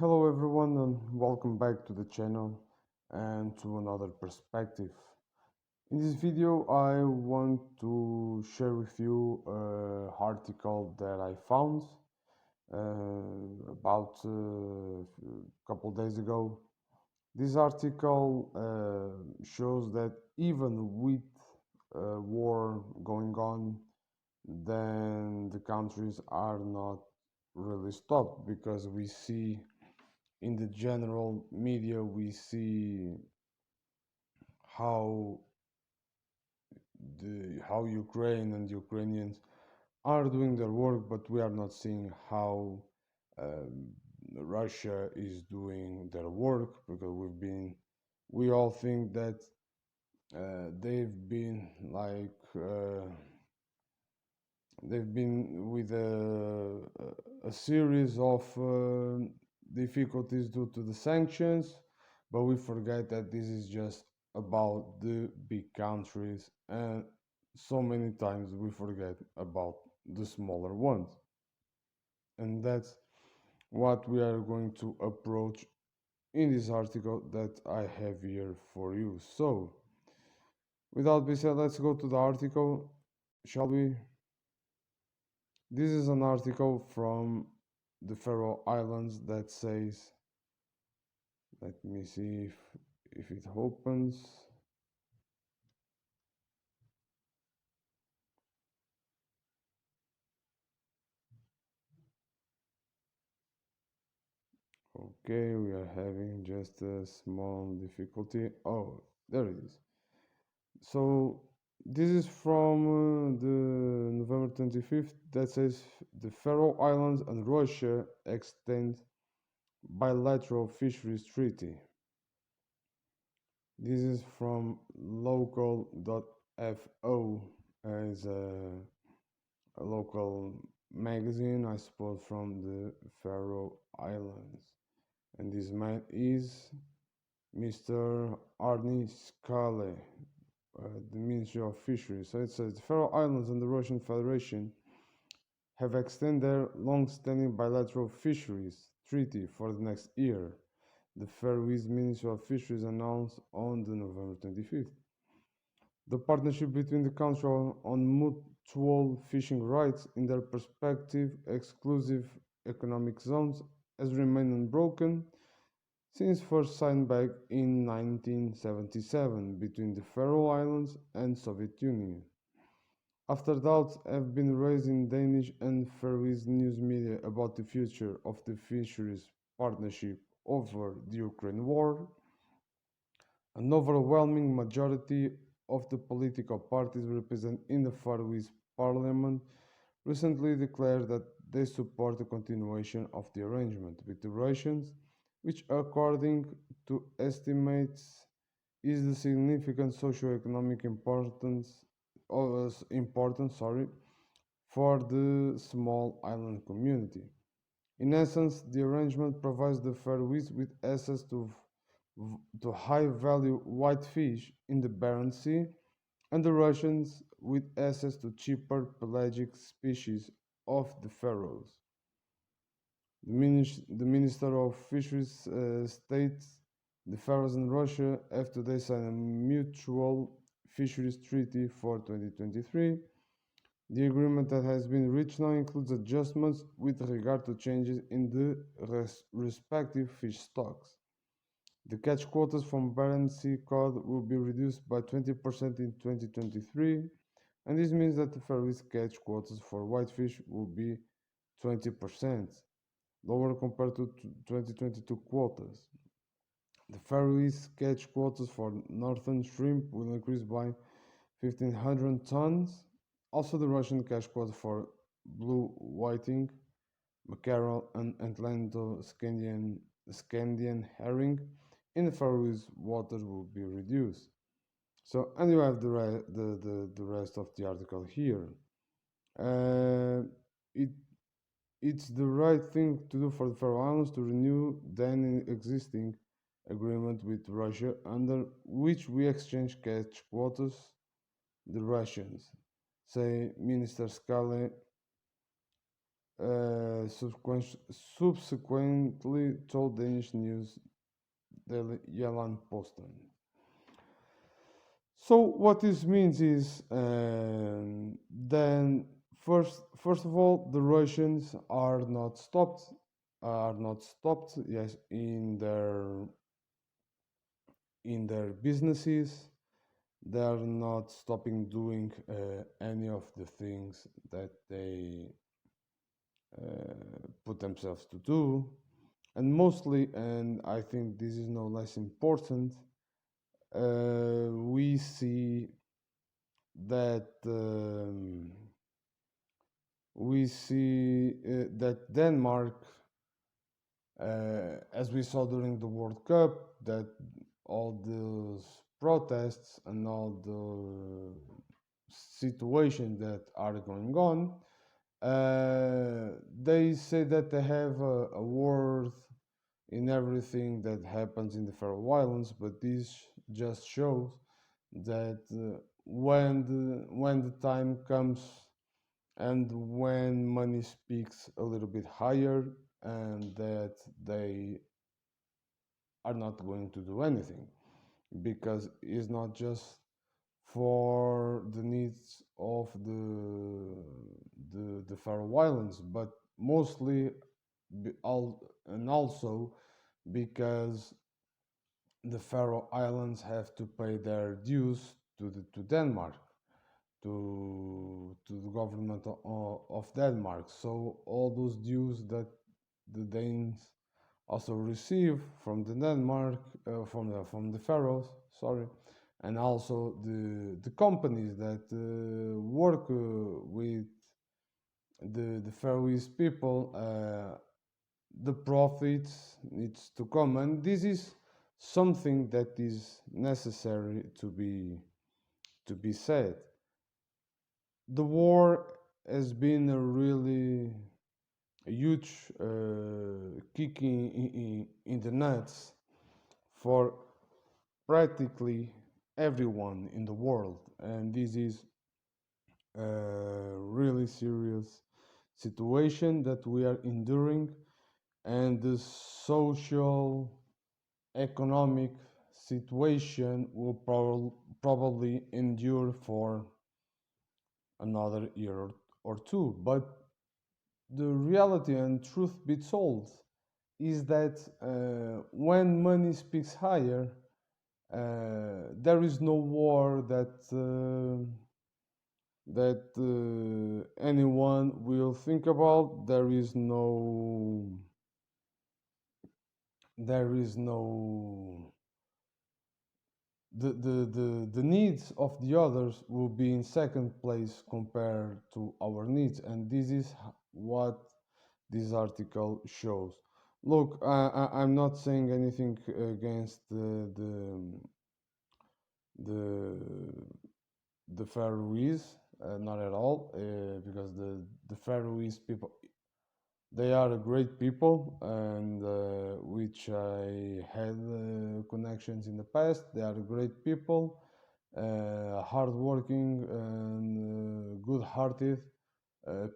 Hello everyone and welcome back to the channel and to another perspective. In this video I want to share with you an article that I found about a couple days ago. This article shows that even with war going on, then the countries are not really stopped because we see in the general media we see how how Ukraine and Ukrainians are doing their work, but we are not seeing how Russia is doing their work because we all think that they've been with a series of difficulties due to the sanctions, but we forget that this is just about the big countries, and so many times we forget about the smaller ones. And that's what we are going to approach in this article that I have here for you. So, without being said, let's go to the article, shall we? This is an article from the Faroe Islands that says, let me see if it opens. Okay, we are having just a small difficulty. Oh, there it is. So this is from the November 25th that says the Faroe Islands and Russia extend bilateral fisheries treaty. This is from local.fo as a local magazine, I suppose, from the Faroe Islands. And this man is Mr. Arni Skale, the Ministry of Fisheries. So it says the Faroe Islands and the Russian Federation have extended their long-standing bilateral fisheries treaty for the next year, the Faroese Ministry of Fisheries announced on the November 25th. The partnership between the countries on mutual fishing rights in their respective exclusive economic zones has remained unbroken since first signed back in 1977 between the Faroe Islands and Soviet Union. After doubts have been raised in Danish and Faroese news media about the future of the fisheries partnership over the Ukraine war, an overwhelming majority of the political parties represented in the Faroese parliament recently declared that they support the continuation of the arrangement with the Russians, which, according to estimates, is the significant socio-economic importance for the small island community. In essence, the arrangement provides the Faroese with access to high-value whitefish in the Barents Sea, and the Russians with access to cheaper pelagic species of the Faroes. The Minister of Fisheries states the Faroes and Russia have today signed a mutual fisheries treaty for 2023. The agreement that has been reached now includes adjustments with regard to changes in the respective fish stocks. The catch quotas from Barents Sea cod will be reduced by 20% in 2023, and this means that the Faroese catch quotas for whitefish will be 20% lower compared to 2022 quotas. The Faroese catch quotas for northern shrimp will increase by 1,500 tons. Also, the Russian catch quota for blue whiting, mackerel, and Atlanto-Scandian herring in the Faroese waters will be reduced. So, and you have the rest of the article here. Uh, it it's the right thing to do for the Faroe Islands to renew then existing agreement with Russia, under which we exchange catch quotas the Russians, say Minister Skale subsequently told Danish news the Jylland Posten. So what this means is, then first of all, the Russians are not stopped, yes, in their businesses. They are not stopping doing any of the things that they put themselves to do, and mostly, and I think this is no less important, we see that that Denmark, as we saw during the World Cup, that all those protests and all the situations that are going on, they say that they have a word in everything that happens in the Faroe Islands, but this just shows that when the time comes and when money speaks a little bit higher, and that they are not going to do anything, because it's not just for the needs of the Faroe Islands, but mostly and also because the Faroe Islands have to pay their dues to Denmark, to the government of Denmark. So all those dues that the Danes also receive from the Denmark, from the Faroes, sorry, and also the companies that work with the Faroese people, the profits needs to come, and this is something that is necessary to be said. The war has been a huge kick in the nuts for practically everyone in the world, and this is a really serious situation that we are enduring, and the social economic situation will probably endure for another year or two. But the reality and truth be told is that when money speaks higher, there is no war that anyone will think about. There is no the needs of the others will be in second place compared to our needs, and this is what this article shows. Look, I'm not saying anything against the the Faroese, not at all, because the Faroese people, they are a great people, and which I had connections in the past. They are great people, hardworking and good-hearted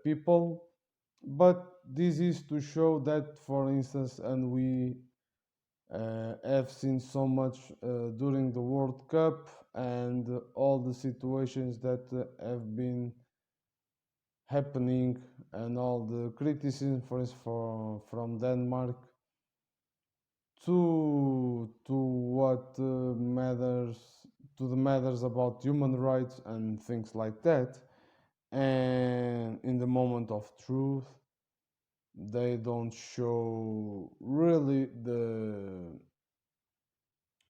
people. But this is to show that, for instance, and we have seen so much during the World Cup and all the situations that have been happening, and all the criticism from Denmark to what matters, to the matters about human rights and things like that, and in the moment of truth they don't show really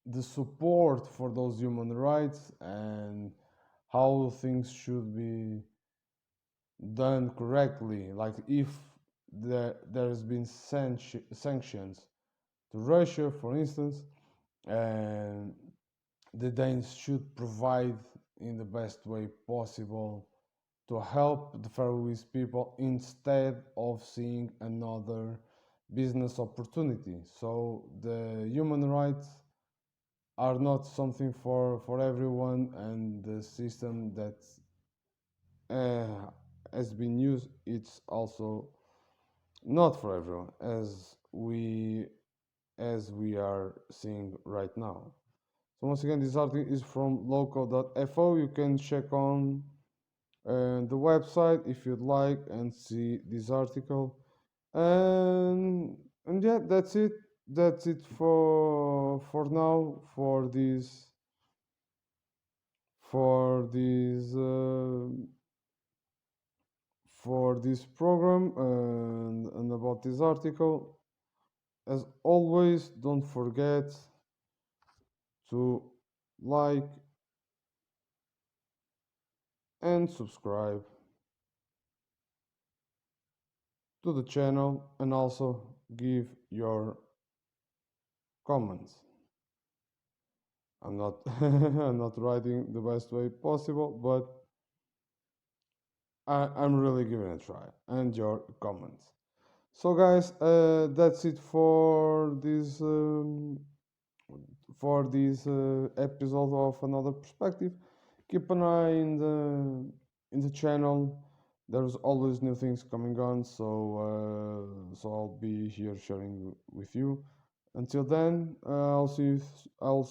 the support for those human rights and how things should be done correctly. Like if there has been sanctions to Russia, for instance, and the Danes should provide in the best way possible to help the Faroese people instead of seeing another business opportunity. So the human rights are not something for everyone, and the system that has been used, it's also not for everyone, as we are seeing right now. So once again, this article is from local.fo. You can check on the website if you'd like and see this article. And yeah, that's it. That's it for now for this for this program and about this article. As always, don't forget to like and subscribe to the channel and also give your comments. I'm not I'm not writing the best way possible, but I'm really giving it a try and your comments. So guys, that's it for this episode of Another Perspective. Keep an eye in the channel. There's always new things coming on, so I'll be here sharing with you. Until then, I'll see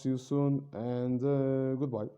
you soon, and goodbye.